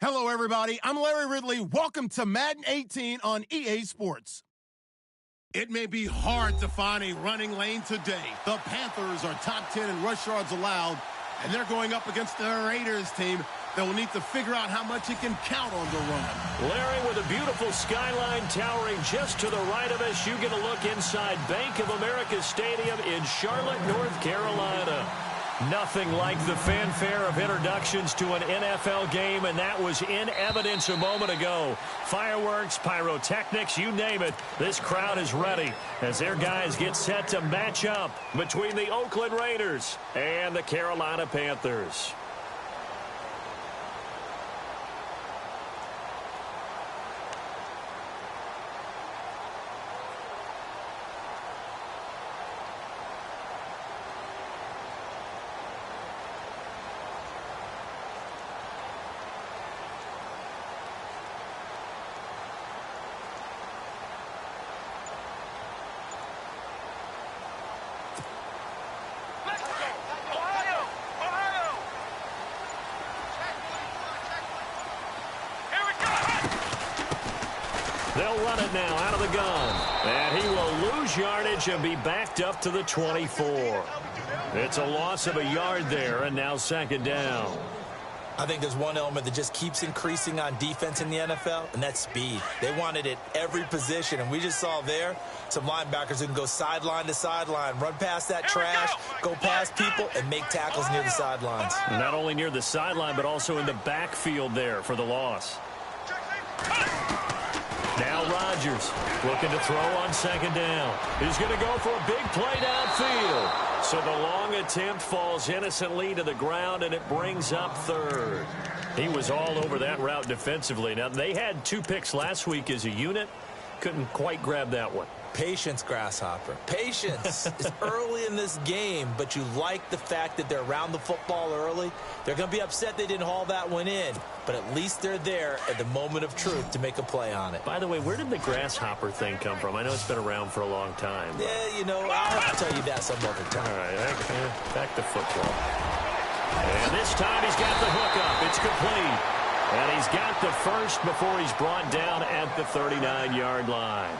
Hello, everybody. I'm Larry Ridley. Welcome to Madden 18 on EA Sports. It may be hard to find a running lane today. The Panthers are top 10 in rush yards allowed, and they're going up against the Raiders team that will need to figure out how much it can count on the run. Larry, with a beautiful skyline towering just to the right of us, you get a look inside Bank of America Stadium in Charlotte, North Carolina. Nothing like the fanfare of introductions to an NFL game, and that was in evidence a moment ago. Fireworks, pyrotechnics, you name it. This crowd is ready as their guys get set to match up between the Oakland Raiders and the Carolina Panthers. They'll run it now out of the gun. And he will lose yardage and be backed up to the 24. It's a loss of a yard there, and now second down. I think there's one element that just keeps increasing on defense in the NFL, and that's speed. They want it at every position, and we just saw there some linebackers who can go sideline to sideline, run past that trash, go past people, and make tackles near the sidelines. And not only near the sideline, but also in the backfield there for the loss. Now Rodgers looking to throw on second down. He's going to go for a big play downfield. So the long attempt falls innocently to the ground, and it brings up third. He was all over that route defensively. Now, they had 2 picks last week as a unit. Couldn't quite grab that one. Patience, Grasshopper. Patience. It's early in this game, but you like the fact that they're around the football early. They're going to be upset they didn't haul that one in, but at least they're there at the moment of truth to make a play on it. By the way, where did the Grasshopper thing come from? I know it's been around for a long time. Yeah, you know, I'll have to tell you that some other time. All right, back to football. And this time he's got the hook up. It's complete. And he's got the first before he's brought down at the 39-yard line.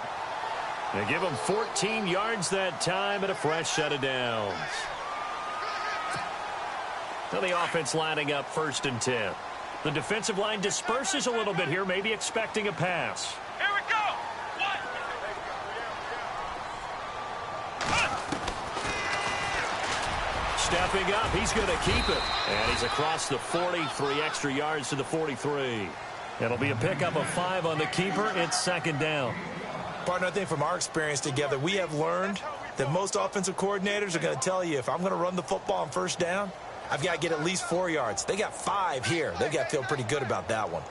They give him 14 yards that time and a fresh set of downs. Now the offense lining up 1st and 10. The defensive line disperses a little bit here, maybe expecting a pass. Here we go. Stepping up, he's going to keep it. And he's across the 40, 3 extra yards to the 43. It'll be a pickup of 5 on the keeper. It's second down. Partner, I think from our experience together, we have learned that most offensive coordinators are going to tell you, if I'm going to run the football on first down, I've got to get at least 4 yards. They got 5 here. They've got to feel pretty good about that one.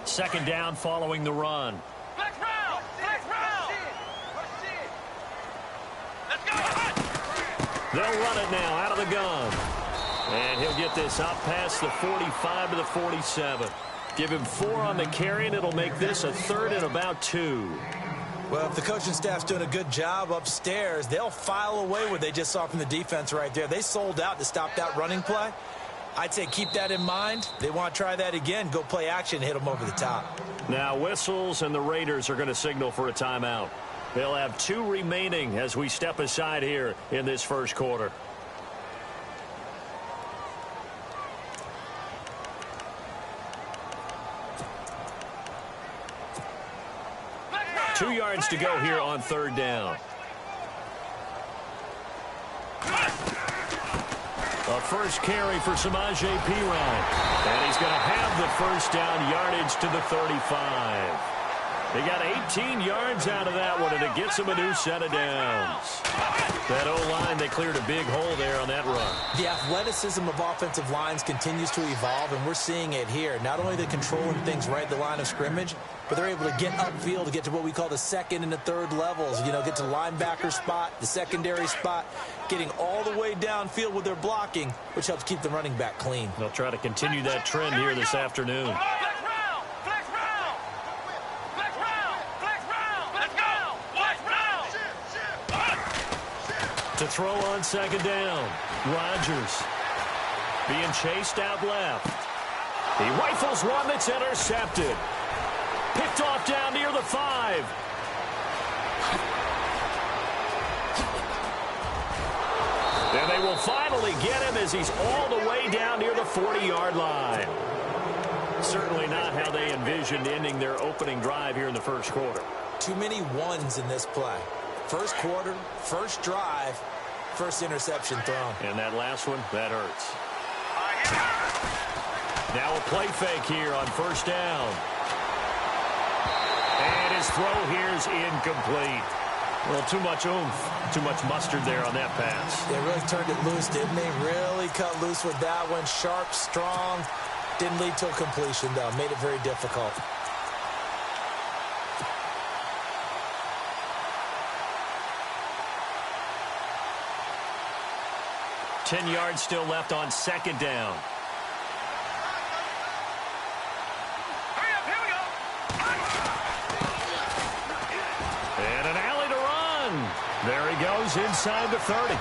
Second down following the run. Let's round. Let's go. They'll run it now out of the gun. And he'll get this up past the 45 to the 47. Give him 4 on the carry, and it'll make this a 3rd and about 2. Well, if the coaching staff's doing a good job upstairs, they'll file away what they just saw from the defense right there. They sold out to stop that running play. I'd say keep that in mind. They want to try that again, go play action, hit them over the top. Now whistles, and the Raiders are going to signal for a timeout. They'll have 2 remaining as we step aside here in this first quarter. Two yards to go here on third down. A first carry for Samaje Perine. And he's going to have the first down yardage to the 35. They got 18 yards out of that one, and it gets them a new set of downs. That O-line, they cleared a big hole there on that run. The athleticism of offensive lines continues to evolve, and we're seeing it here. Not only are they controlling things right at the line of scrimmage, but they're able to get upfield to get to what we call the second and the third levels. You know, get to the linebacker spot, the secondary spot, getting all the way downfield with their blocking, which helps keep the running back clean. They'll try to continue that trend here this afternoon. To throw on second down, Rodgers. Being chased out left. He rifles one that's intercepted. Picked off down near the 5. And they will finally get him as he's all the way down near the 40-yard line. Certainly not how they envisioned ending their opening drive here in the first quarter. Too many ones in this play. First quarter, first drive, first interception thrown. And that last one, that hurts. Now a play fake here on first down. And his throw here is incomplete. Well, too much oomph, too much mustard there on that pass. They really turned it loose, didn't they? Really cut loose with that one. Sharp, strong. Didn't lead to a completion, though. Made it very difficult. Ten yards still left on second down. Hurry up, here we go. And an alley to run. There he goes inside the 30.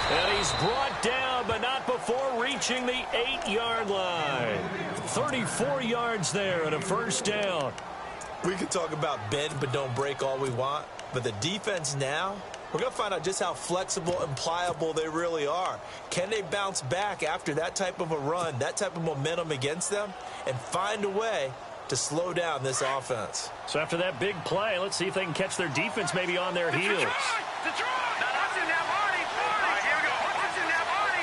And he's brought down, but not before reaching the 8-yard line. 34 yards there and a first down. We can talk about bend but don't break all we want, but the defense now, we're going to find out just how flexible and pliable they really are. Can they bounce back after that type of a run, that type of momentum against them, and find a way to slow down this offense? So after that big play, let's see if they can catch their defense maybe on their heels. Detroit! Now that's in there, Marty. All right, here we go. That's in there, Marty.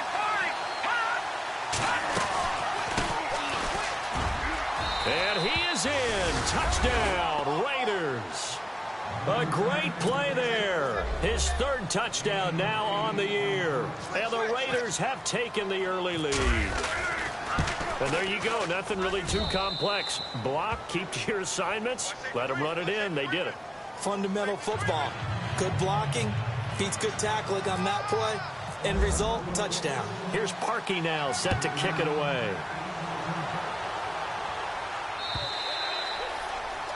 And he is in. Touchdown, Raiders. A great play there. His third touchdown now on the year. And the Raiders have taken the early lead. And there you go. Nothing really too complex. Block, keep to your assignments, let them run it in. They did it. Fundamental football. Good blocking, beats good tackling on that play. End result, touchdown. Here's Parkey now, set to kick it away.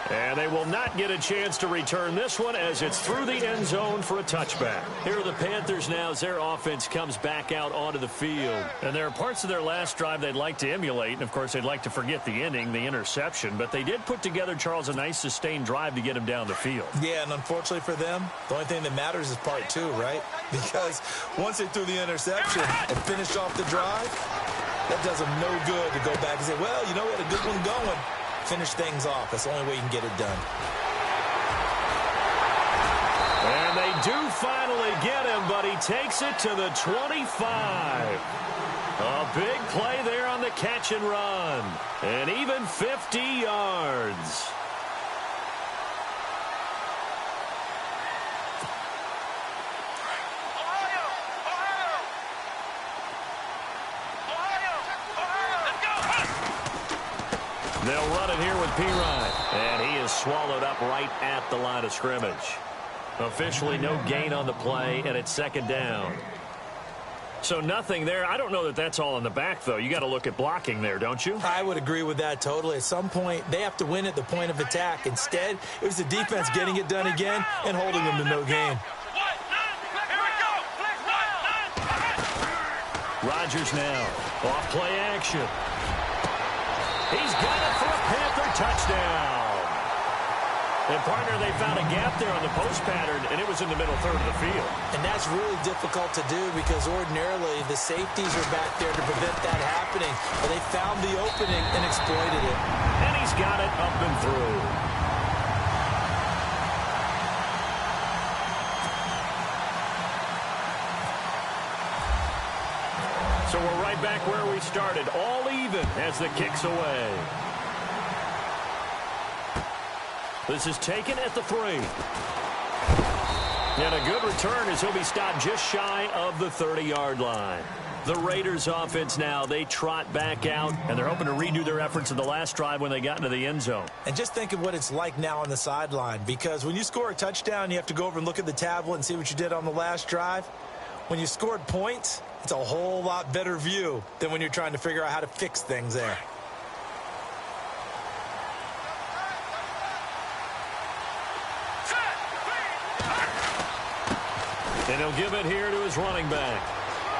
And they will not get a chance to return this one as it's through the end zone for a touchback. Here are the Panthers now as their offense comes back out onto the field. And there are parts of their last drive they'd like to emulate. And, of course, they'd like to forget the inning, the interception. But they did put together, Charles, a nice sustained drive to get him down the field. Yeah, and unfortunately for them, the only thing that matters is part 2, right? Because once they threw the interception and finished off the drive, that does them no good to go back and say, well, you know, we had a good one going. Finish things off. That's the only way you can get it done. And they do finally get him, but he takes it to the 25. A big play there on the catch and run. And even 50 yards. They'll run it here with P-Ryan. And he is swallowed up right at the line of scrimmage. Officially no gain on the play, and it's second down. So nothing there. I don't know that that's all in the back, though. You got to look at blocking there, don't you? I would agree with that totally. At some point, they have to win at the point of attack. Instead, it was the defense getting it done again and holding them to no gain. Rodgers now. Off play action. He's got it for a Panther touchdown. And, partner, they found a gap there on the post pattern, and it was in the middle third of the field. And that's really difficult to do because ordinarily the safeties are back there to prevent that happening. But they found the opening and exploited it. And he's got it up and through. So we're right back where we started, all even as the kick's away. This is taken at the 3. And a good return as he'll be stopped just shy of the 30-yard line. The Raiders offense now, they trot back out, and they're hoping to redo their efforts in the last drive when they got into the end zone. And just think of what it's like now on the sideline, because when you score a touchdown, you have to go over and look at the tablet and see what you did on the last drive. When you scored points, it's a whole lot better view than when you're trying to figure out how to fix things there. And he'll give it here to his running back.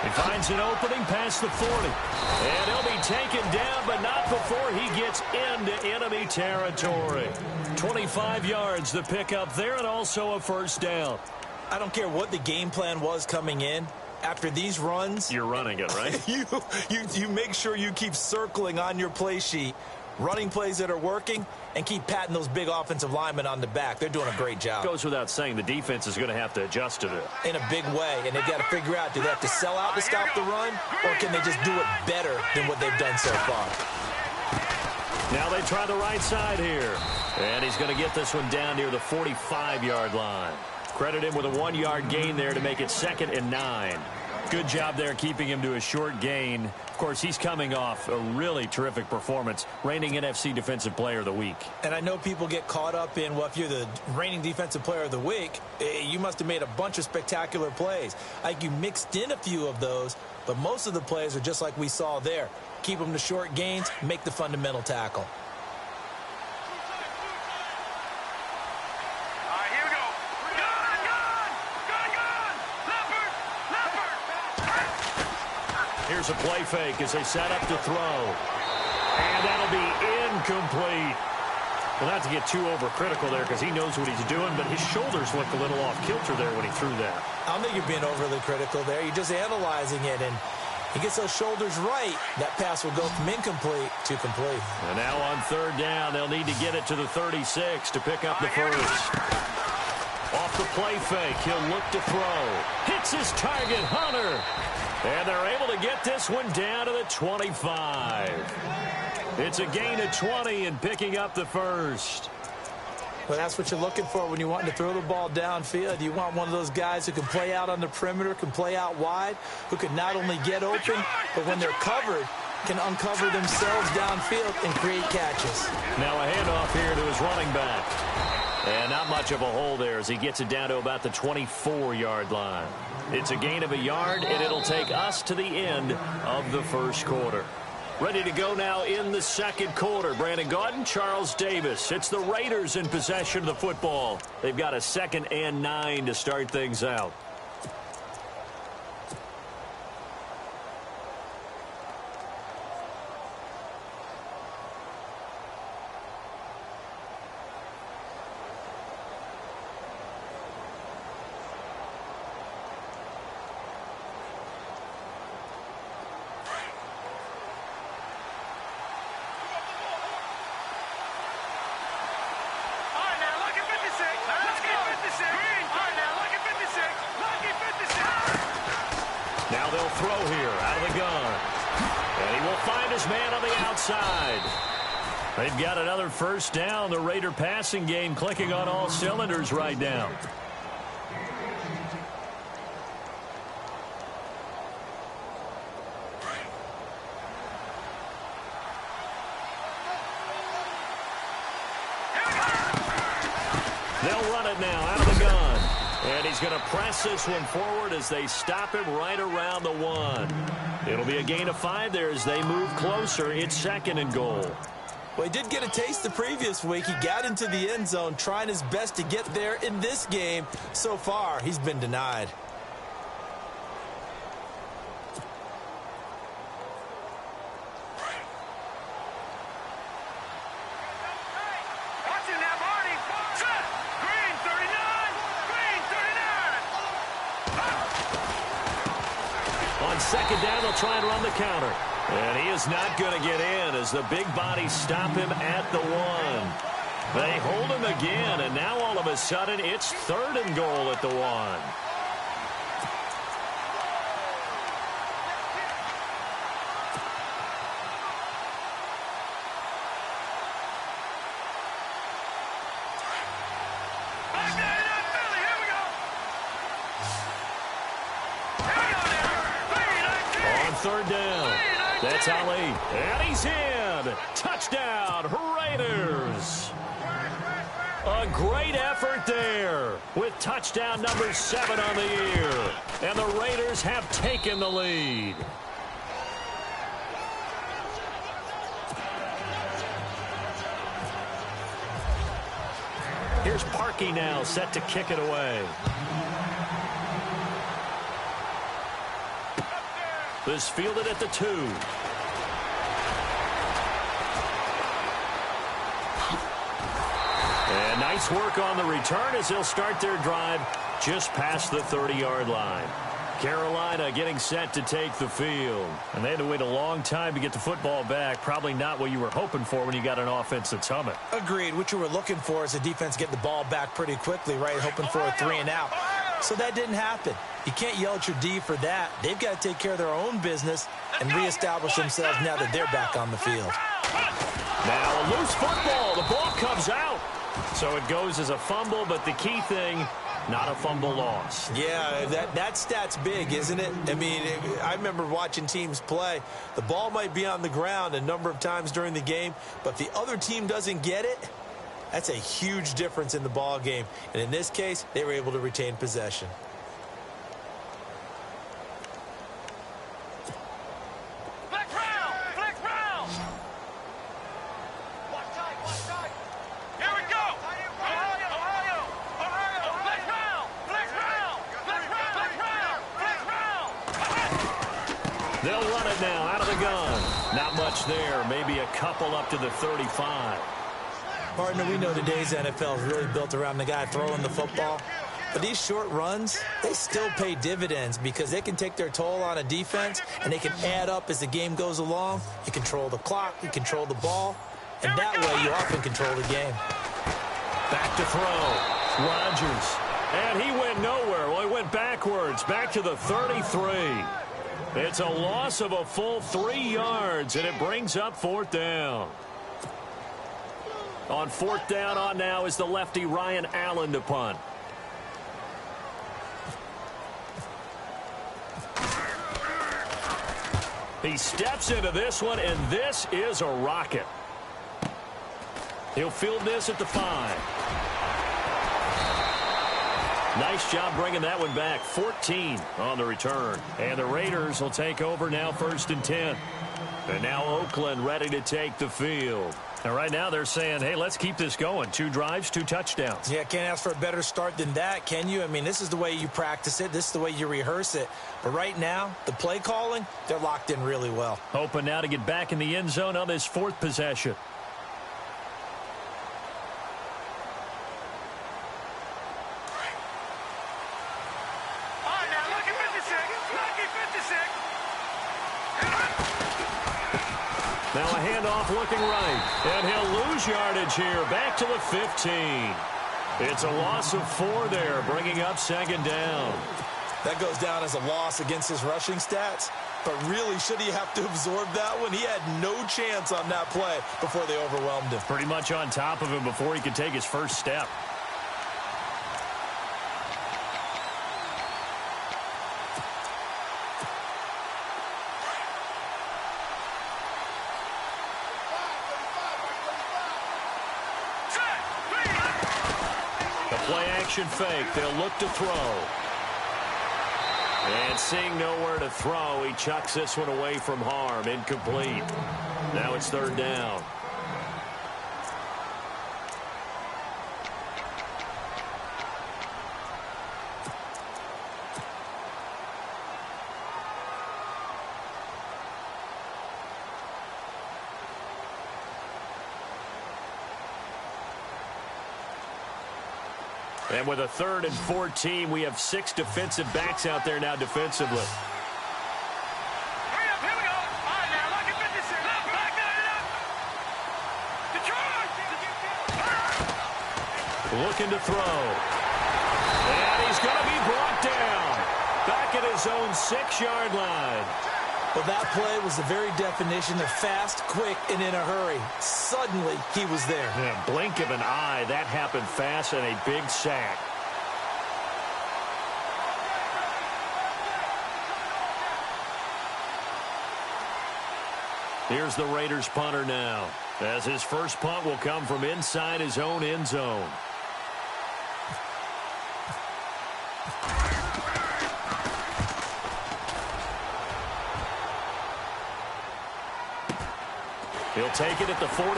He finds an opening past the 40. And he'll be taken down, but not before he gets into enemy territory. 25 yards to pick up there, and also a first down. I don't care what the game plan was coming in. After these runs, you're running it, right? you make sure you keep circling on your play sheet, running plays that are working, and keep patting those big offensive linemen on the back. They're doing a great job. Goes without saying, the defense is going to have to adjust to it. In a big way, and they've got to figure out, do they have to sell out to stop the run, or can they just do it better than what they've done so far? Now they try the right side here. And he's going to get this one down near the 45-yard line. Credit him with a 1-yard gain there to make it 2nd and 9. Good job there keeping him to a short gain. Of course, he's coming off a really terrific performance, reigning NFC Defensive Player of the Week. And I know people get caught up in, well, if you're the reigning Defensive Player of the Week, you must have made a bunch of spectacular plays. I think you mixed in a few of those, but most of the plays are just like we saw there. Keep them to short gains, make the fundamental tackle. Here's a play fake as they set up to throw. And that'll be incomplete. Well, not to get too overcritical there because he knows what he's doing, but his shoulders looked a little off kilter there when he threw that. I don't think you're being overly critical there. You're just analyzing it, and he gets those shoulders right. That pass will go from incomplete to complete. And now on 3rd down, they'll need to get it to the 36 to pick up the first. Off the play fake, he'll look to throw. Hits his target, Hunter. And they're able to get this one down to the 25. It's a gain of 20 and picking up the first. Well, that's what you're looking for when you want to throw the ball downfield. You want one of those guys who can play out on the perimeter, can play out wide, who can not only get open, but when they're covered, can uncover themselves downfield and create catches. Now a handoff here to his running back. And not much of a hole there as he gets it down to about the 24-yard line. It's a gain of a yard, and it'll take us to the end of the first quarter. Ready to go now in the second quarter. Brandon Gaudin, Charles Davis. It's the Raiders in possession of the football. They've got a 2nd and 9 to start things out. Now they'll throw here out of the gun. And he will find his man on the outside. They've got another first down. The Raider passing game clicking on all cylinders right now. They'll run it now out of the gun. And he's going to press this one forward as they stop him right around the 1. It'll be a gain of 5 there as they move closer. It's 2nd and goal. Well, he did get a taste the previous week. He got into the end zone trying his best to get there in this game. So far, he's been denied. On 2nd down, they'll try and run the counter. And he is not going to get in as the big bodies stop him at the 1. They hold him again, and now all of a sudden it's 3rd and goal at the 1. On 3rd down, that's Ali, and he's in. Touchdown, Raiders. A great effort there with touchdown number 7 on the year. And the Raiders have taken the lead. Here's Parkey now set to kick it away. This fielded at the 2. And nice work on the return as they'll start their drive just past the 30-yard line. Carolina getting set to take the field. And they had to wait a long time to get the football back. Probably not what you were hoping for when you got an offense that's humming. Agreed. What you were looking for is a defense getting the ball back pretty quickly, right? Hoping for a 3-and-out. So that didn't happen. You can't yell at your D for that. They've got to take care of their own business and reestablish themselves now that they're back on the field. Now a loose football. The ball comes out. So it goes as a fumble, but the key thing, not a fumble loss. Yeah, that stat's big, isn't it? I mean, I remember watching teams play. The ball might be on the ground a number of times during the game, but the other team doesn't get it. That's a huge difference in the ball game. And in this case, they were able to retain possession. They'll run it now out of the gun. Not much there. Maybe a couple up to the 35. Partner, we know today's NFL is really built around the guy throwing the football. But these short runs, they still pay dividends because they can take their toll on a defense and they can add up as the game goes along. You control the clock, you control the ball, and that way you often control the game. Back to throw. Rodgers. And he went nowhere. Well, he went backwards. Back to the 33. It's a loss of a full 3 yards, and it brings up 4th down. On 4th down on now is the lefty Ryan Allen to punt. He steps into this one, and this is a rocket. He'll field this at the 5. Nice job bringing that one back. 14 on the return. And the Raiders will take over now 1st and 10. And now Oakland ready to take the field. And right now they're saying, hey, let's keep this going. 2 drives, 2 touchdowns. Yeah, can't ask for a better start than that, can you? I mean, this is the way you practice it. This is the way you rehearse it. But right now, the play calling, they're locked in really well. Hoping now to get back in the end zone on this 4th possession. Now a handoff looking right. And he'll lose yardage here. Back to the 15. It's a loss of 4 there, bringing up 2nd down. That goes down as a loss against his rushing stats. But really, should he have to absorb that one? He had no chance on that play before they overwhelmed him. Pretty much on top of him before he could take his first step. Play-action fake. They'll look to throw. And seeing nowhere to throw, he chucks this one away from harm. Incomplete. Now it's 3rd down. And with a 3rd and 14, we have 6 defensive backs out there now defensively. Hurry up, here we go. All right, now, look at 56. Back it up. Looking to throw. And he's going to be brought down. Back at his own 6-yard line. Well, that play was the very definition of fast, quick, and in a hurry. Suddenly, he was there. Yeah, blink of an eye. That happened fast and a big sack. Here's the Raiders punter now, as his first punt will come from inside his own end zone. He'll take it at the 42.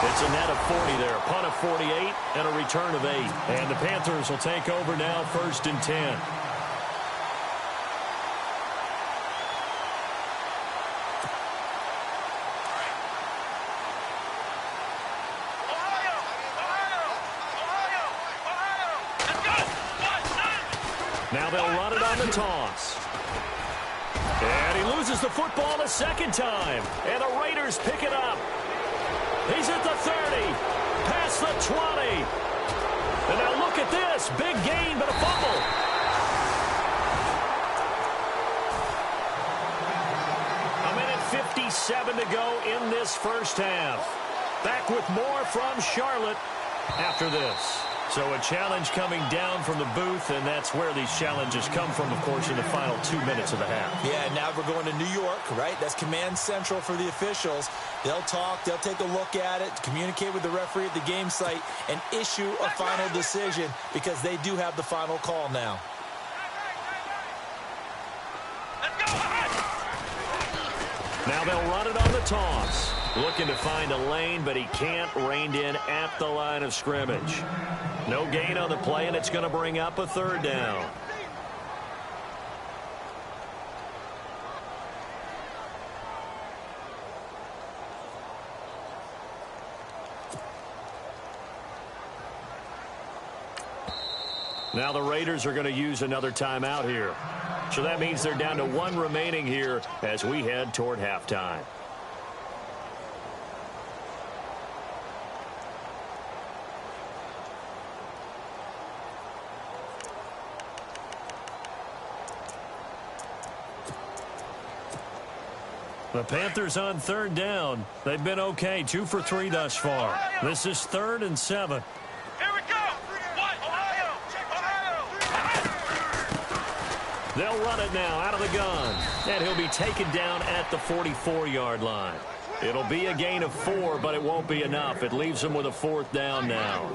It's a net of 40 there. Punt of 48 and a return of 8. And the Panthers will take over now 1st and 10. Now they'll run it on the toss. And he loses the football a second time. And the Raiders pick it up. He's at the 30. Past the 20. And now look at this. Big gain, but a fumble. A minute 57 to go in this first half. Back with more from Charlotte after this. So a challenge coming down from the booth, and that's where these challenges come from, of course, in the final 2 minutes of the half. Yeah, now we're going to New York, right? That's command central for the officials. They'll talk, they'll take a look at it, communicate with the referee at the game site, and issue a final decision because they do have the final call now. Now they'll run it on the toss. Looking to find a lane, but he can't. Reined in at the line of scrimmage. No gain on the play, and it's going to bring up a third down. Now the Raiders are going to use another timeout here. So that means they're down to one remaining here as we head toward halftime. The Panthers on third down. They've been okay, 2 for 3 thus far. This is 3rd and 7. Here we go. Ohio. They'll run it now out of the gun. And he'll be taken down at the 44-yard line. It'll be a gain of 4, but it won't be enough. It leaves them with a 4th down now.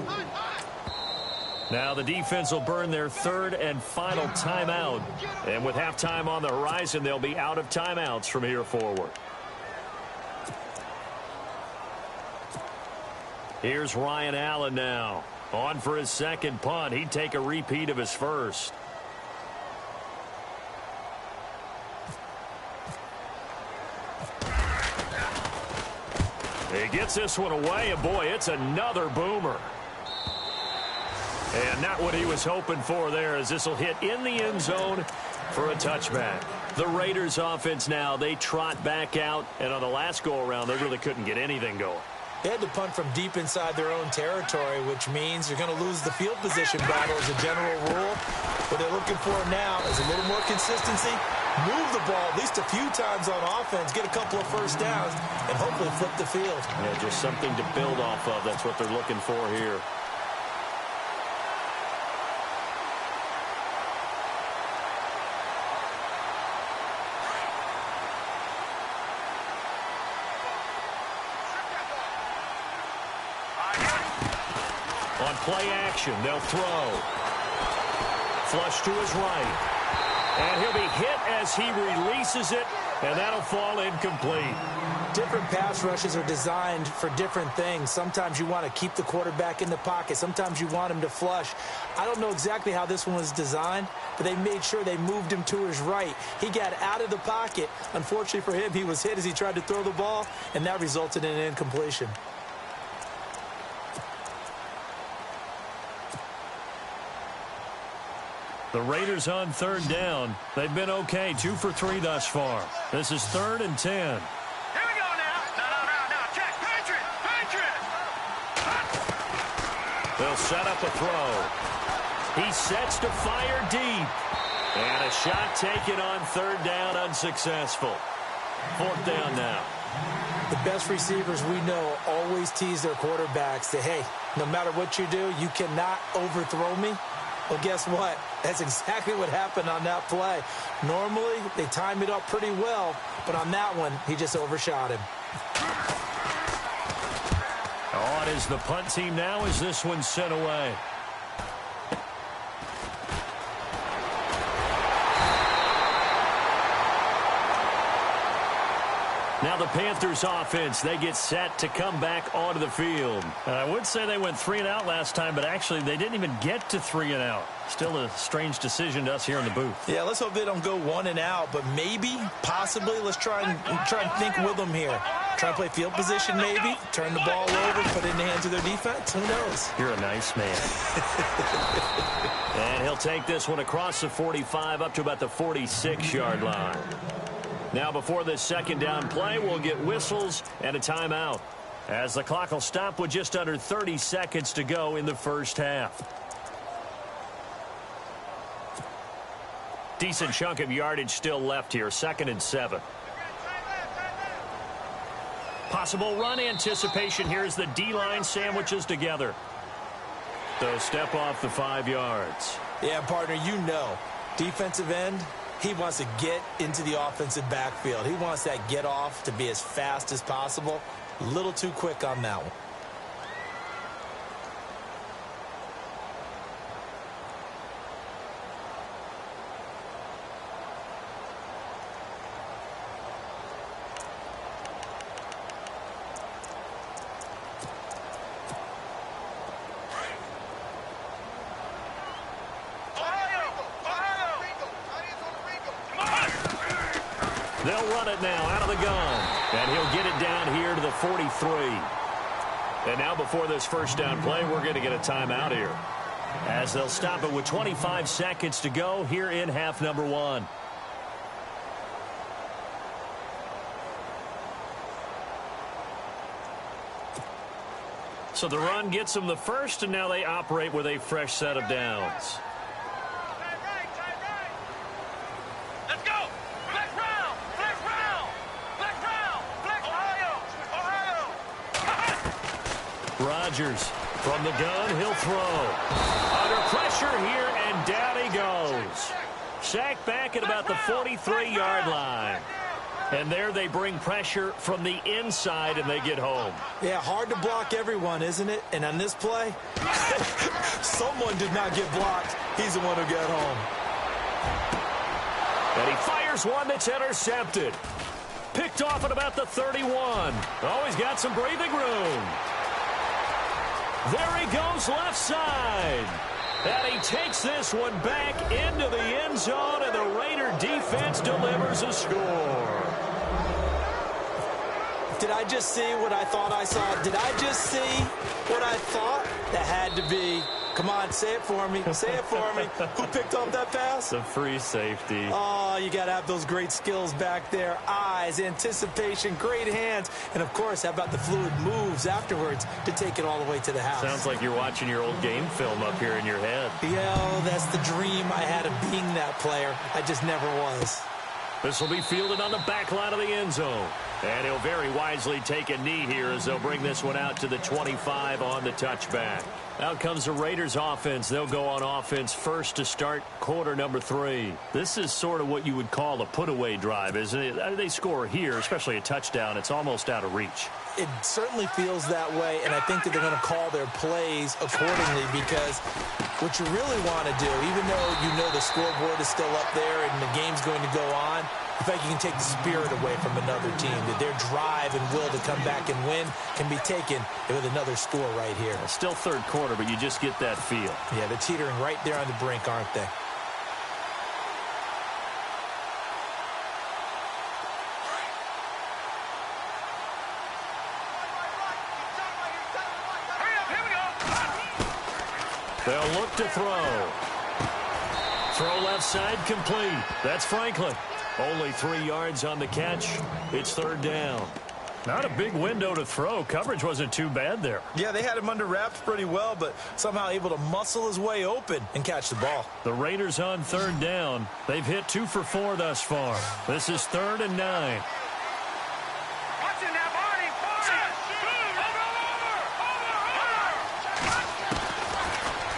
Now the defense will burn their 3rd and final timeout. And with halftime on the horizon, they'll be out of timeouts from here forward. Here's Ryan Allen now. On for his second punt. He'd take a repeat of his first. He gets this one away, and boy, it's another boomer. And not what he was hoping for there, as this will hit in the end zone for a touchback. The Raiders offense now, they trot back out, and on the last go-around, they really couldn't get anything going. They had to punt from deep inside their own territory, which means you're going to lose the field position battle as a general rule. What they're looking for now is a little more consistency, move the ball at least a few times on offense, get a couple of first downs, and hopefully flip the field. Yeah, just something to build off of. That's what they're looking for here. On play action, they'll throw. Flush to his right. And he'll be hit as he releases it, and that'll fall incomplete. Different pass rushes are designed for different things. Sometimes you want to keep the quarterback in the pocket. Sometimes you want him to flush. I don't know exactly how this one was designed, but they made sure they moved him to his right. He got out of the pocket. Unfortunately for him, he was hit as he tried to throw the ball, and that resulted in an incompletion. The Raiders on third down. They've been okay, 2 for 3 thus far. This is 3rd and 10. Here we go now. No. Check. Patriot. They'll set up a throw. He sets to fire deep. And a shot taken on 3rd down, unsuccessful. 4th down now. The best receivers we know always tease their quarterbacks that, hey, no matter what you do, you cannot overthrow me. Well, guess what? That's exactly what happened on that play. Normally, they time it up pretty well, but on that one, he just overshot him. Oh, it is the punt team now as this one's sent away. Now the Panthers offense, they get set to come back onto the field. I would say they went 3 and out last time, but actually they didn't even get to 3 and out. Still a strange decision to us here in the booth. Yeah, let's hope they don't go 1 and out, but maybe, possibly, let's try and think with them here. Try to play field position maybe, turn the ball over, put it in the hands of their defense. Who knows? You're a nice man. And he'll take this one across the 45 up to about the 46-yard line. Now before this second down play, we'll get whistles and a timeout, as the clock will stop with just under 30 seconds to go in the first half. Decent chunk of yardage still left here, 2nd and 7. Possible run anticipation here as the D-line sandwiches together. So step off the 5 yards. Yeah, partner, you know, defensive end, he wants to get into the offensive backfield. He wants that get off to be as fast as possible. A little too quick on that one. They'll run it now out of the gun. And he'll get it down here to the 43. And now before this first down play, we're going to get a timeout here, as they'll stop it with 25 seconds to go here in half number 1. So the run gets them the first, and now they operate with a fresh set of downs. Rodgers from the gun, he'll throw. Under pressure here, and down he goes. Sacked back at about the 43-yard line. And there they bring pressure from the inside, and they get home. Yeah, hard to block everyone, isn't it? And on this play, someone did not get blocked. He's the one who got home. And he fires one that's intercepted. Picked off at about the 31. Oh, he's got some breathing room. There he goes left side. And he takes this one back into the end zone, and the Raider defense delivers a score. Did I just see what I thought I saw? Did I just see what I thought? That had to be. Come on, say it for me. Say it for me. Who picked up that pass? The free safety. Oh, you got to have those great skills back there. Eyes, anticipation, great hands. And, of course, how about the fluid moves afterwards to take it all the way to the house? Sounds like you're watching your old game film up here in your head. Yeah, that's the dream I had of being that player. I just never was. This will be fielded on the back line of the end zone. And he'll very wisely take a knee here as they'll bring this one out to the 25 on the touchback. Out comes the Raiders offense. They'll go on offense first to start quarter number 3. This is sort of what you would call a put-away drive, isn't it? They score here, especially a touchdown. It's almost out of reach. It certainly feels that way, and I think that they're going to call their plays accordingly, because what you really want to do, even though you know the scoreboard is still up there and the game's going to go on, I think you can take the spirit away from another team, that their drive and will to come back and win can be taken with another score right here. Still third quarter, but you just get that feel. Yeah, they're teetering right there on the brink, aren't they? They'll look to throw. Throw left side complete. That's Franklin. Only 3 yards on the catch. It's third down. Not a big window to throw. Coverage wasn't too bad there. Yeah, they had him under wraps pretty well, but somehow able to muscle his way open and catch the ball. The Raiders on third down. They've hit 2 for 4 thus far. This is 3rd and 9.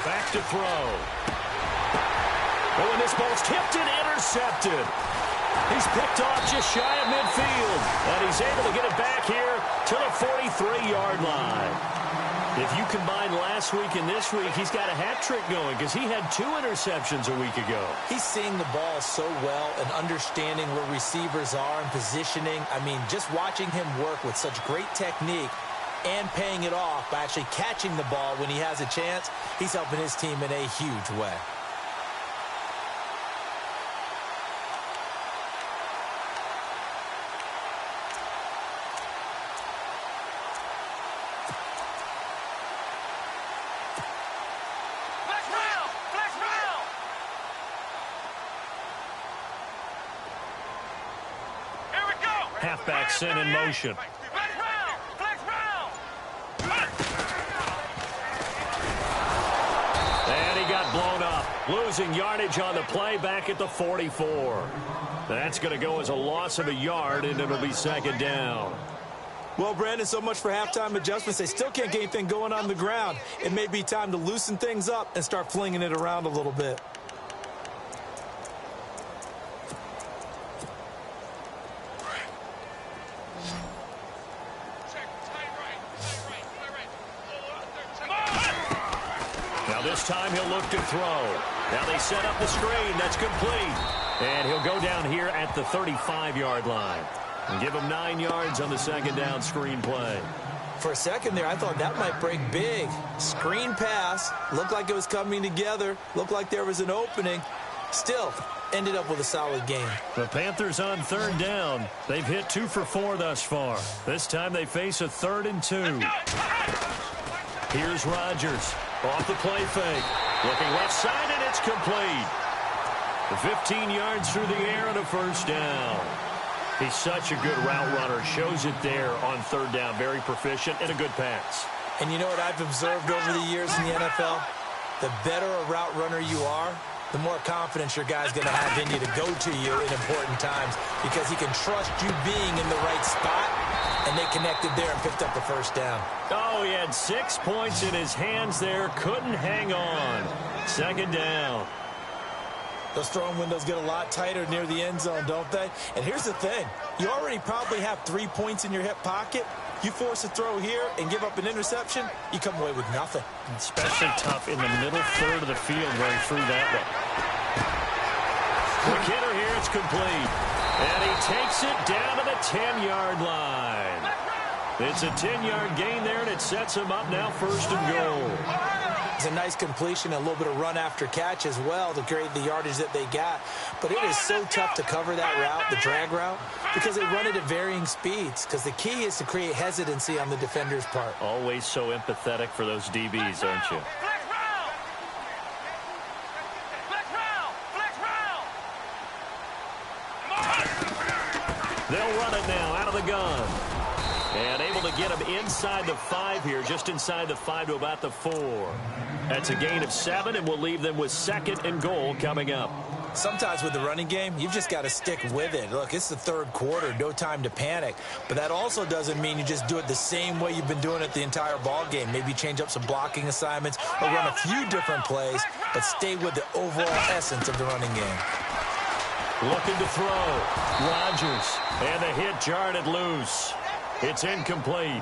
Back to throw. Oh, and this ball's tipped and intercepted. He's picked off just shy of midfield. And he's able to get it back here to the 43-yard line. If you combine last week and this week, he's got a hat trick going because he had 2 interceptions a week ago. He's seeing the ball so well and understanding where receivers are and positioning. I mean, just watching him work with such great technique and paying it off by actually catching the ball when he has a chance, he's helping his team in a huge way. Halfback sent in motion. And he got blown up. Losing yardage on the play back at the 44. That's going to go as a loss of a yard, and it'll be second down. Well, Brandon, so much for halftime adjustments. They still can't get anything going on the ground. It may be time to loosen things up and start flinging it around a little bit. This time he'll look to throw. Now they set up the screen. That's complete. And he'll go down here at the 35-yard line. And give him 9 yards on the second down screen play. For a second there, I thought that might break big. Screen pass. Looked like it was coming together. Looked like there was an opening. Still, ended up with a solid game. The Panthers on third down. They've hit 2 for 4 thus far. This time they face a 3rd and 2. Here's Rodgers. Off the play fake. Looking left side, and it's complete. 15 yards through the air and a first down. He's such a good route runner. Shows it there on third down. Very proficient and a good pass. And you know what I've observed over the years in the NFL? The better a route runner you are, the more confidence your guy's going to have in you to go to you in important times because he can trust you being in the right spot. And they connected there and picked up a first down. Oh, he had 6 points in his hands there. Couldn't hang on. Second down. Those throwing windows get a lot tighter near the end zone, don't they? And here's the thing. You already probably have 3 points in your hip pocket. You force a throw here and give up an interception, you come away with nothing. Especially tough in the middle third of the field where he threw that one. Quick hitter here. It's complete. And he takes it down to the 10-yard line. It's a 10-yard gain there, and it sets him up now first and goal. It's a nice completion, a little bit of run after catch as well to create the yardage that they got. But it is so tough to cover that route, the drag route, because they run it at varying speeds. Because the key is to create hesitancy on the defender's part. Always so empathetic for those DBs, aren't you? They'll run it now out of the gun. And able to get him inside the 5 here, just inside the 5 to about the 4. That's a gain of 7, and we'll leave them with second and goal coming up. Sometimes with the running game, you've just got to stick with it. Look, it's the third quarter, no time to panic. But that also doesn't mean you just do it the same way you've been doing it the entire ball game. Maybe change up some blocking assignments or run a few different plays, but stay with the overall essence of the running game. Looking to throw. Rodgers. And the hit jarred it loose. It's incomplete.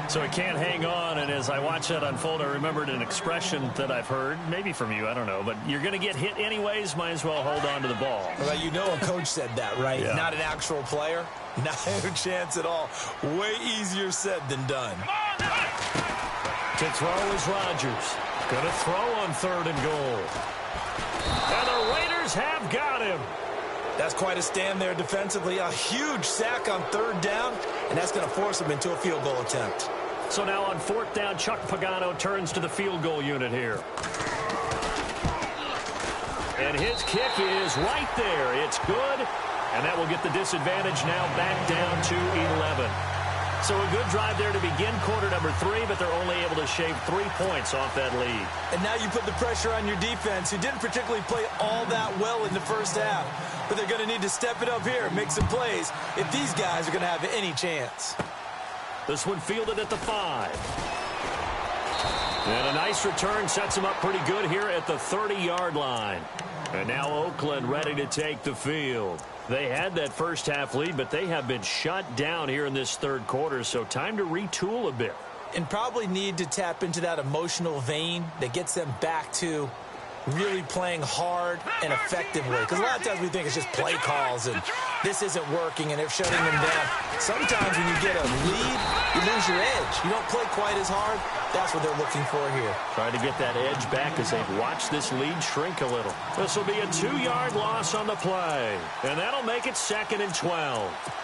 So he can't hang on, and as I watch that unfold, I remembered an expression that I've heard, maybe from you, I don't know, but you're going to get hit anyways, might as well hold on to the ball. Well, you know a coach said that, right? Yeah. Not an actual player. Not a chance at all. Way easier said than done. To throw is Rodgers. Going to throw on third and goal. And the Raiders have got him. That's quite a stand there defensively. A huge sack on third down, and that's going to force him into a field goal attempt. So now on fourth down, Chuck Pagano turns to the field goal unit here. And his kick is right there. It's good, and that will get the disadvantage now back down to 11. So a good drive there to begin quarter number 3, but they're only able to shave 3 points off that lead. And now you put the pressure on your defense, who didn't particularly play all that well in the first half. But they're going to need to step it up here and make some plays if these guys are going to have any chance. This one fielded at the 5. And a nice return sets them up pretty good here at the 30-yard line. And now Oakland ready to take the field. They had that first half lead, but they have been shut down here in this third quarter, so time to retool a bit. and probably need to tap into that emotional vein that gets them back to really playing hard and effectively. Because a lot of times we think it's just play calls and this isn't working and they're shutting them down. Sometimes when you get a lead, you lose your edge. You don't play quite as hard. That's what they're looking for here. Trying to get that edge back as they've watched this lead shrink a little. This will be a 2-yard loss on the play. And that'll make it 2nd and 12.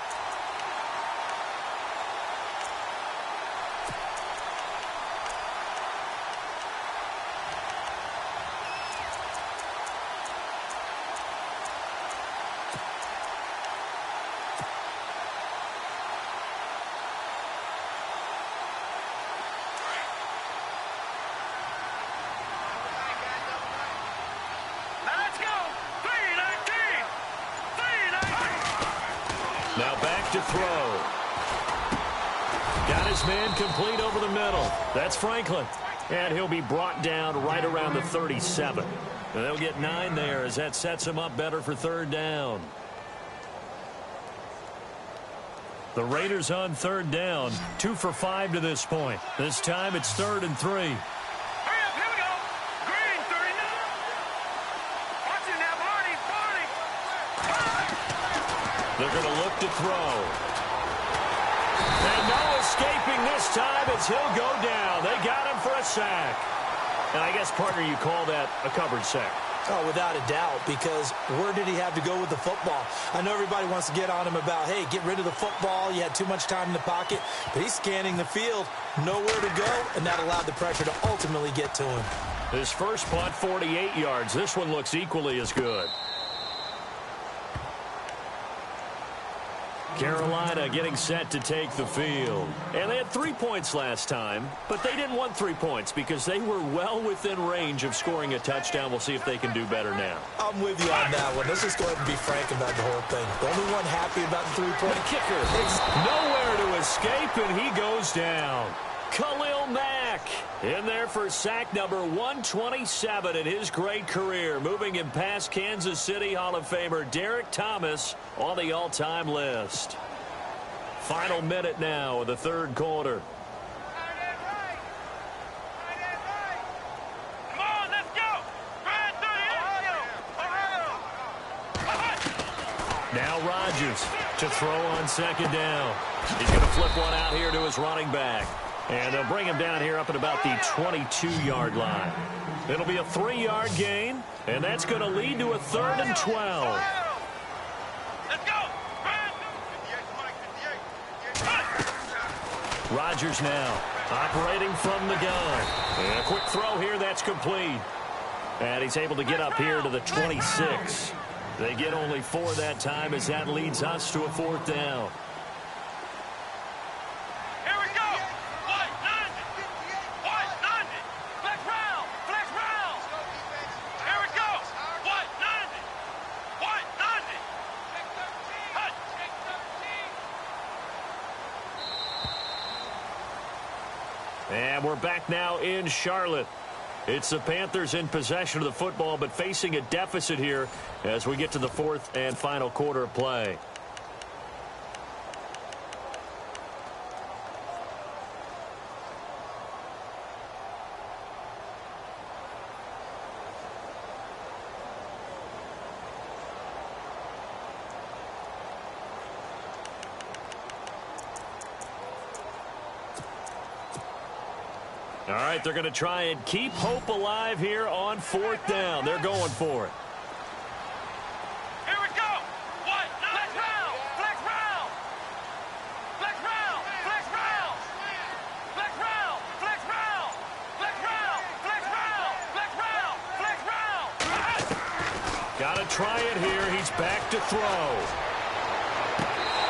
Now back to throw. Got his man complete over the middle. That's Franklin. And he'll be brought down right around the 37. And they'll get 9 there as that sets him up better for 3rd down. The Raiders on 3rd down. 2 for 5 to this point. This time it's 3rd and 3. They're going to look to throw. And no escaping this time as he'll go down. They got him for a sack. And I guess, partner, you call that a covered sack. Oh, without a doubt, because where did he have to go with the football? I know everybody wants to get on him about, hey, get rid of the football. You had too much time in the pocket. But he's scanning the field, nowhere to go, and that allowed the pressure to ultimately get to him. His first punt, 48 yards. This one looks equally as good. Carolina getting set to take the field. And they had 3 points last time, but they didn't want 3 points because they were well within range of scoring a touchdown. We'll see if they can do better now. I'm with you on that one. Let's just go ahead and be frank about the whole thing. The only one happy about the 3-point kicker. Nowhere to escape, and he goes down. Khalil Mack in there for sack number 127 in his great career, moving him past Kansas City Hall of Famer Derek Thomas on the all-time list. Final minute now of the 3rd quarter. Come on, let's go. Now Rodgers to throw on 2nd down. He's going to flip one out here to his running back. And they'll bring him down here up at about the 22-yard line. It'll be a 3-yard gain, and that's going to lead to a 3rd and 12. Let's go. Rodgers now operating from the gun. And a quick throw here, that's complete. And he's able to get up here to the 26. They get only 4 that time as that leads us to a 4th down. And we're back now in Charlotte. It's the Panthers in possession of the football, but facing a deficit here as we get to the 4th and final quarter of play. All right, they're going to try and keep hope alive here on 4th down. They're going for it. Here we go. What? Flex round. Flex round. Flex round. Flex round. Flex round. Flex round. Flex round. Flex round. Flex round. Flex round. Got to try it here. He's back to throw.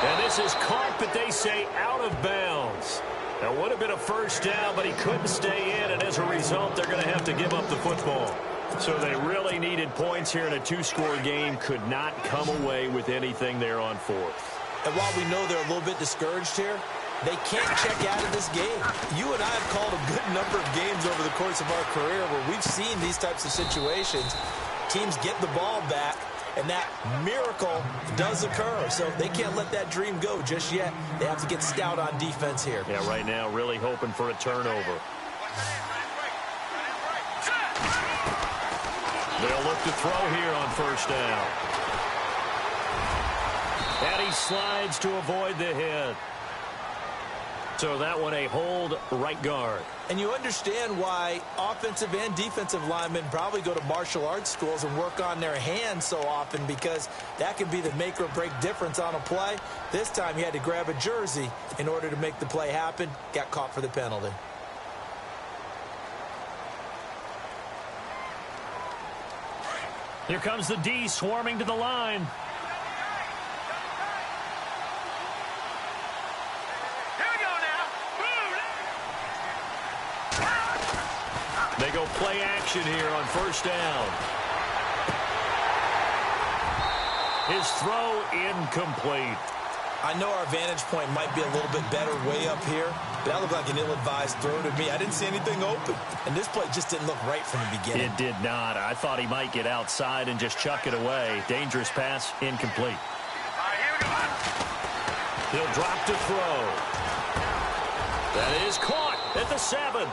And this is caught, but they say out of bounds. That would have been a 1st down, but he couldn't stay in, and as a result, they're going to have to give up the football. So they really needed points here in a 2-score game, could not come away with anything there on 4th. And while we know they're a little bit discouraged here, they can't check out of this game. You and I have called a good number of games over the course of our career where we've seen these types of situations. Teams get the ball back, and that miracle does occur. So they can't let that dream go just yet. They have to get stout on defense here. Yeah, right now really hoping for a turnover. They'll look to throw here on first down. And he slides to avoid the hit. So that one a hold right guard. And you understand why offensive and defensive linemen probably go to martial arts schools and work on their hands so often, because that can be the make or break difference on a play. This time he had to grab a jersey in order to make the play happen. Got caught for the penalty. Here comes the D swarming to the line. They go play action here on first down. His throw incomplete. I know our vantage point might be a little bit better way up here, but that looked like an ill-advised throw to me. I didn't see anything open, and this play just didn't look right from the beginning. It did not. I thought he might get outside and just chuck it away. Dangerous pass, incomplete. He'll drop to throw. That is caught at the 7.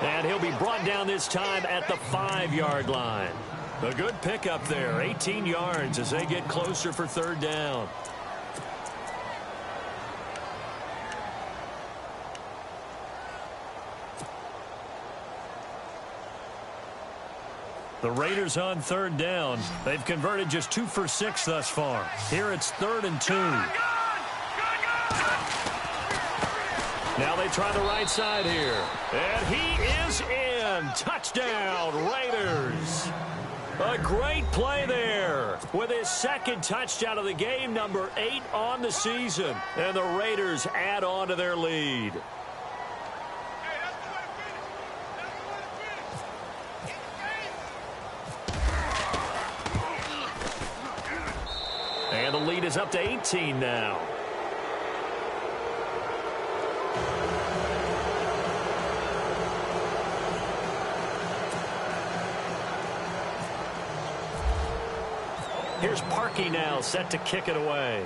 And he'll be brought down this time at the 5-yard line. A good pickup there, 18 yards as they get closer for third down. The Raiders on third down. They've converted just 2 for 6 thus far. Here it's 3rd and 2. Now they try the right side here. And he is in. Touchdown, Raiders. A great play there with his second touchdown of the game, number 8 on the season. And the Raiders add on to their lead. And the lead is up to 18 now. Here's Parkey now, set to kick it away.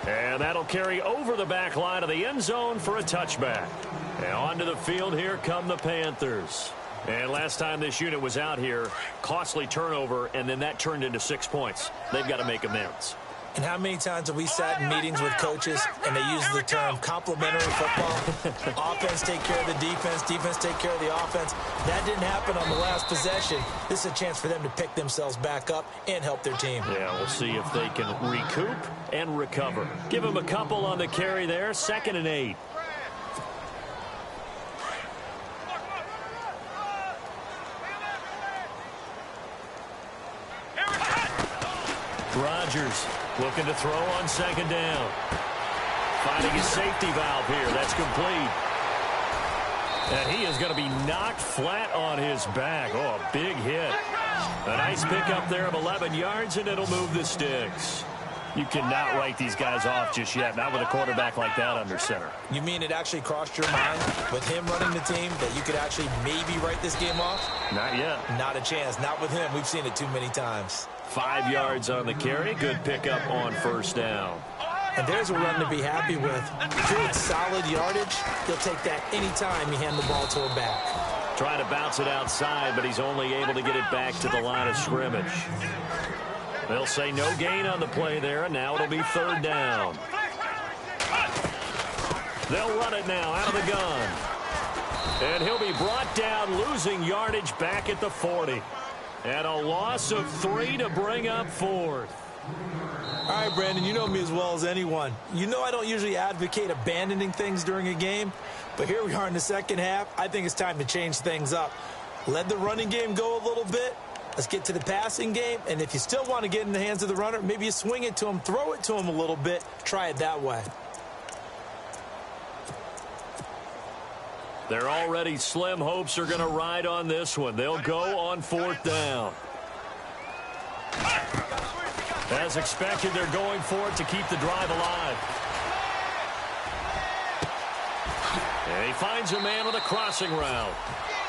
And that'll carry over the back line of the end zone for a touchback. And onto the field, here come the Panthers. And last time this unit was out here, costly turnover, and then that turned into 6 points. They've got to make amends. And how many times have we sat in meetings with coaches and they use the term complementary football? Offense take care of the defense, defense take care of the offense. That didn't happen on the last possession. This is a chance for them to pick themselves back up and help their team. Yeah, we'll see if they can recoup and recover. Give them a couple on the carry there, 2nd and 8. Rodgers looking to throw on 2nd down. Finding his safety valve here. That's complete. And he is going to be knocked flat on his back. Oh, a big hit. A nice pickup there of 11 yards, and it'll move the sticks. You cannot write these guys off just yet, not with a quarterback like that under center. You mean it actually crossed your mind with him running the team that you could actually maybe write this game off? Not yet. Not a chance. Not with him. We've seen it too many times. 5 yards on the carry. Good pickup on first down. And there's a run to be happy with. Good, solid yardage. He'll take that anytime you hand the ball to a back. Trying to bounce it outside, but he's only able to get it back to the line of scrimmage. They'll say no gain on the play there, and now it'll be 3rd down. They'll run it now out of the gun. And he'll be brought down, losing yardage back at the 40. And a loss of 3 to bring up 4th. All right, Brandon, you know me as well as anyone. You know I don't usually advocate abandoning things during a game, but here we are in the second half. I think it's time to change things up. Let the running game go a little bit. Let's get to the passing game, and if you still want to get in the hands of the runner, maybe you swing it to him, throw it to him a little bit, try it that way. Their already slim hopes are going to ride on this one. They'll go on 4th down. As expected, they're going for it to keep the drive alive. And he finds a man with a crossing route.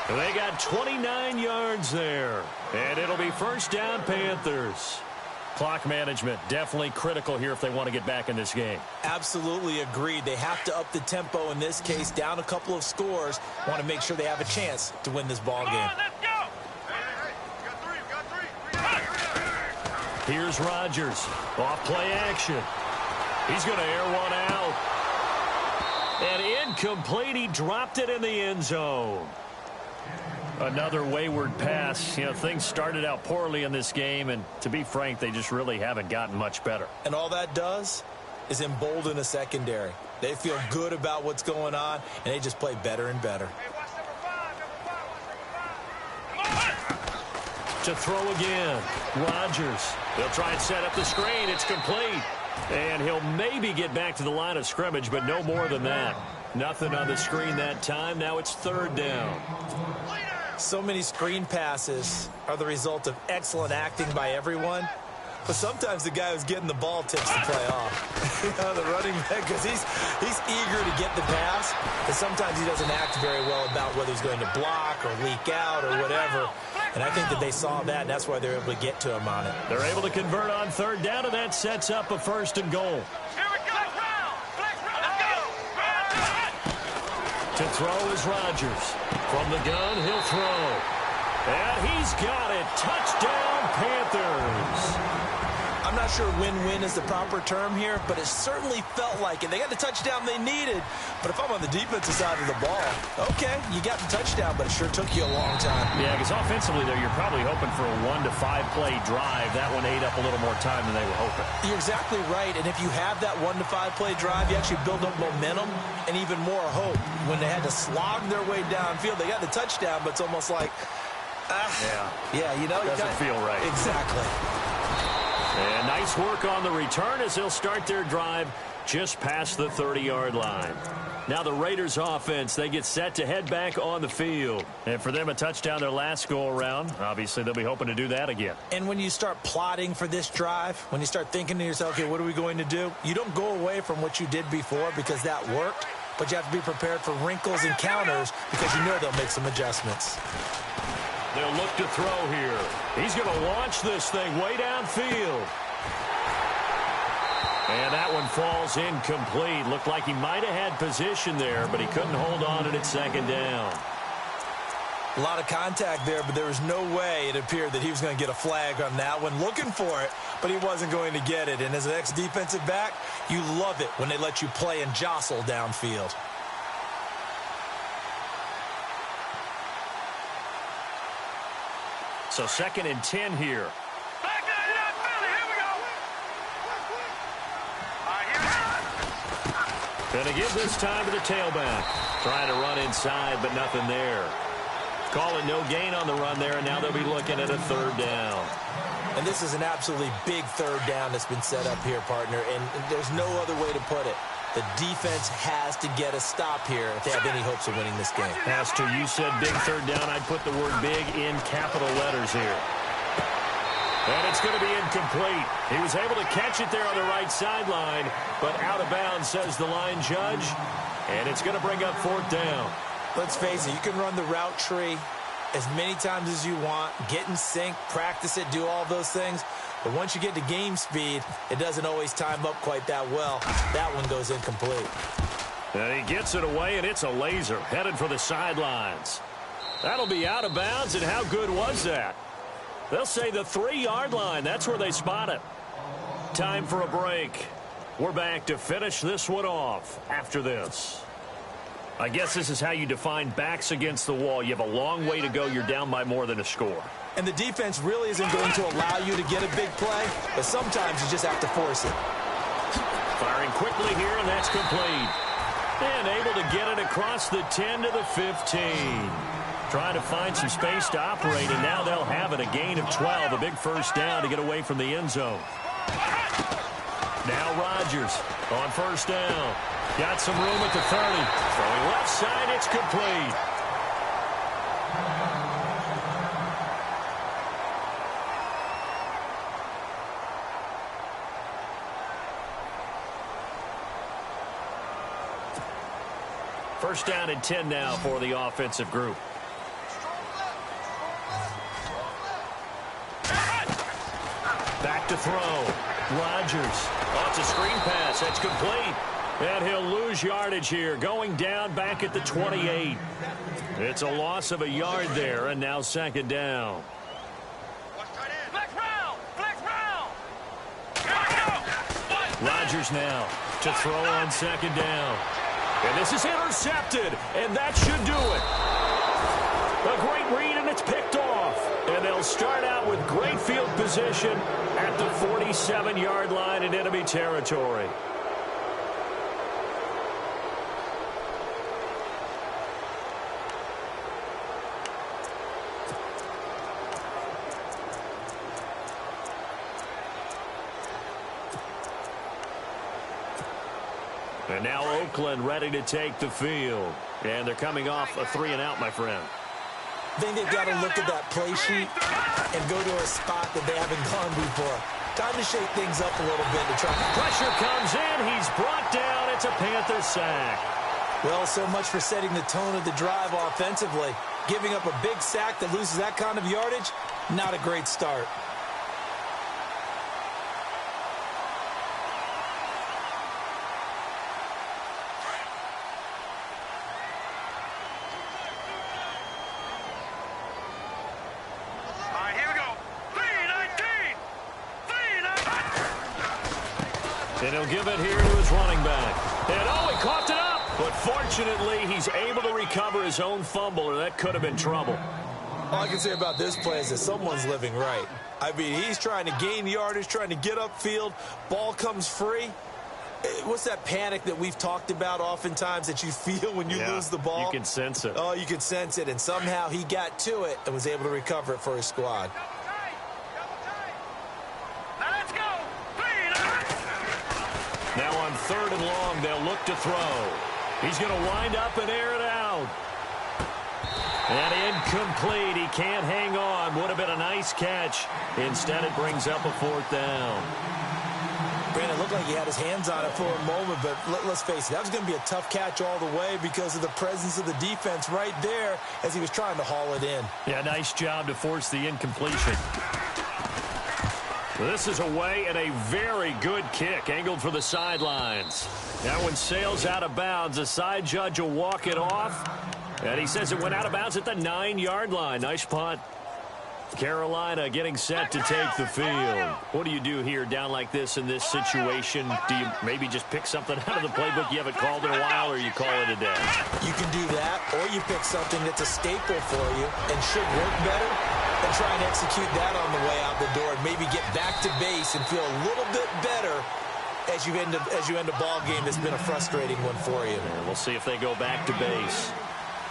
They got 29 yards there. And it'll be first down, Panthers. Clock management definitely critical here if they want to get back in this game. Absolutely agreed. They have to up the tempo in this case, down a couple of scores. Want to make sure they have a chance to win this ball game. Let's go. Here's Rodgers. Off play action. He's going to air one out. And incomplete. He dropped it in the end zone. Another wayward pass. You know, things started out poorly in this game, and to be frank, they just really haven't gotten much better. And all that does is embolden a secondary. They feel good about what's going on, and they just play better and better. To throw again. Rodgers. They'll try and set up the screen. It's complete. And he'll maybe get back to the line of scrimmage, but no more than that. Nothing on the screen that time. Now it's third down. So many screen passes are the result of excellent acting by everyone. But sometimes the guy who's getting the ball tips the play off. The running back, because he's eager to get the pass, and sometimes he doesn't act very well about whether he's going to block or leak out or whatever. And I think that they saw that, and that's why they're able to get to him on it. They're able to convert on third down, and that sets up a first and goal. Here we go. Let's go. To throw is Rodgers. From the gun, he'll throw. And he's got it. Touchdown, Panthers. I'm not sure win-win is the proper term here, but it certainly felt like it. They got the touchdown they needed, but if I'm on the defensive side of the ball, okay, you got the touchdown, but it sure took you a long time. Yeah, because offensively, though, you're probably hoping for a 1 to 5 play drive. That one ate up a little more time than they were hoping. You're exactly right, and if you have that 1 to 5 play drive, you actually build up momentum and even more hope. When they had to slog their way downfield, they got the touchdown, but it's almost like, yeah, you know, doesn't feel right. Exactly. And nice work on the return as they'll start their drive just past the 30-yard line. Now the Raiders offense, they get set to head back on the field. And for them, a touchdown their last go-around. Obviously, they'll be hoping to do that again. And when you start plotting for this drive, when you start thinking to yourself, okay, what are we going to do? You don't go away from what you did before because that worked, but you have to be prepared for wrinkles and counters because you know they'll make some adjustments. They'll look to throw here. He's going to launch this thing way downfield. And that one falls incomplete. Looked like he might have had position there, but he couldn't hold on at second down. A lot of contact there, but there was no way it appeared that he was going to get a flag on that one. Looking for it, but he wasn't going to get it. And as an ex-defensive back, you love it when they let you play and jostle downfield. So 2nd and 10 here. Back to the Philly. Here we go. All right, here we go. Going to give this time to the tailback. Trying to run inside, but nothing there. Calling no gain on the run there, and now they'll be looking at a third down. And this is an absolutely big third down that's been set up here, partner, and there's no other way to put it. The defense has to get a stop here if they have any hopes of winning this game. Pastor, you said big third down. I'd put the word big in capital letters here. And it's going to be incomplete. He was able to catch it there on the right sideline, but out of bounds, says the line judge. And it's going to bring up fourth down. Let's face it, you can run the route tree as many times as you want, get in sync, practice it, do all those things. But once you get to game speed, it doesn't always time up quite that well. That one goes incomplete. And he gets it away, and it's a laser headed for the sidelines. That'll be out of bounds, and how good was that? They'll say the 3-yard line. That's where they spot it. Time for a break. We're back to finish this one off after this. I guess this is how you define backs against the wall. You have a long way to go. You're down by more than a score. And the defense really isn't going to allow you to get a big play, but sometimes you just have to force it. Firing quickly here, and that's complete. And able to get it across the 10 to the 15. Trying to find some space to operate, and now they'll have it. A gain of 12, a big first down to get away from the end zone. Now Rodgers on first down. Got some room at the 30. Throwing left side, it's complete. First down and 10 now for the offensive group. Back to throw. Rodgers. Oh, it's a screen pass. That's complete. And he'll lose yardage here, going down back at the 28. It's a loss of a yard there, and now second down. Flex round! Flex round! Rodgers now to throw on second down. And this is intercepted, and that should do it. A great read, and it's picked off. And they'll start out with great field position at the 47-yard line in enemy territory. And now Oakland ready to take the field. And they're coming off a 3-and-out, my friend. I think they've got to look at that play sheet and go to a spot that they haven't gone before. Time to shake things up a little bit to try. Pressure comes in. He's brought down. It's a Panther sack. Well, so much for setting the tone of the drive offensively. Giving up a big sack that loses that kind of yardage, not a great start. And he'll give it here to his running back. And, oh, he coughed it up. But fortunately, he's able to recover his own fumble, or that could have been trouble. All I can say about this play is that someone's living right. I mean, he's trying to gain yardage, trying to get upfield. Ball comes free. What's that panic that we've talked about oftentimes that you feel when you lose the ball? You can sense it. Oh, you can sense it. And somehow he got to it and was able to recover it for his squad. Now on 3rd and long, they'll look to throw. He's going to wind up and air it out. And incomplete. He can't hang on. Would have been a nice catch. Instead, it brings up a 4th down. Brandon, it looked like he had his hands on it for a moment, but let's face it, that was going to be a tough catch all the way because of the presence of the defense right there as he was trying to haul it in. Yeah, nice job to force the incompletion. This is away and a very good kick angled for the sidelines. That one sails out of bounds. The side judge will walk it off. And he says it went out of bounds at the 9-yard line. Nice punt. Carolina getting set to take the field. What do you do here down like this in this situation? Do you maybe just pick something out of the playbook you haven't called in a while, or you call it a day? You can do that, or you pick something that's a staple for you and should work better, and try and execute that on the way out the door and maybe get back to base and feel a little bit better as you end a ball game that's been a frustrating one for you. And we'll see if they go back to base.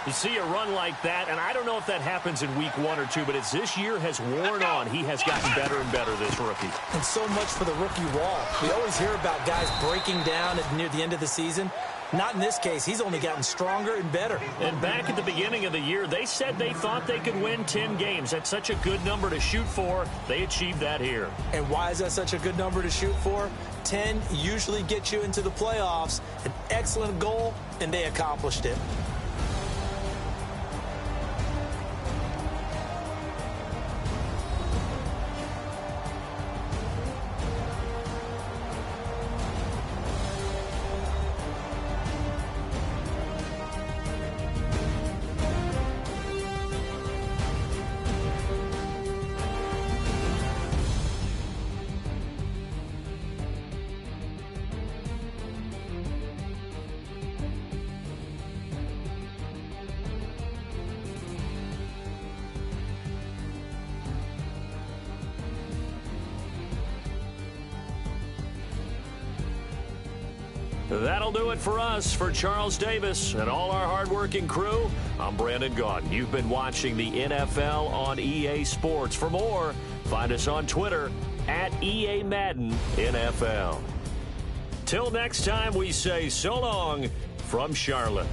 You see a run like that, and I don't know if that happens in week 1 or 2, but as this year has worn on, he has gotten better and better, this rookie. And so much for the rookie wall. We always hear about guys breaking down near the end of the season. Not in this case. He's only gotten stronger and better. And back at the beginning of the year, they said they thought they could win 10 games. That's such a good number to shoot for. They achieved that here. And why is that such a good number to shoot for? 10 usually gets you into the playoffs. An excellent goal, and they accomplished it. That'll do it for us. For Charles Davis and all our hardworking crew, I'm Brandon Gaudin. You've been watching the NFL on EA Sports. For more, find us on Twitter at EA Madden NFL. Till next time, we say so long from Charlotte.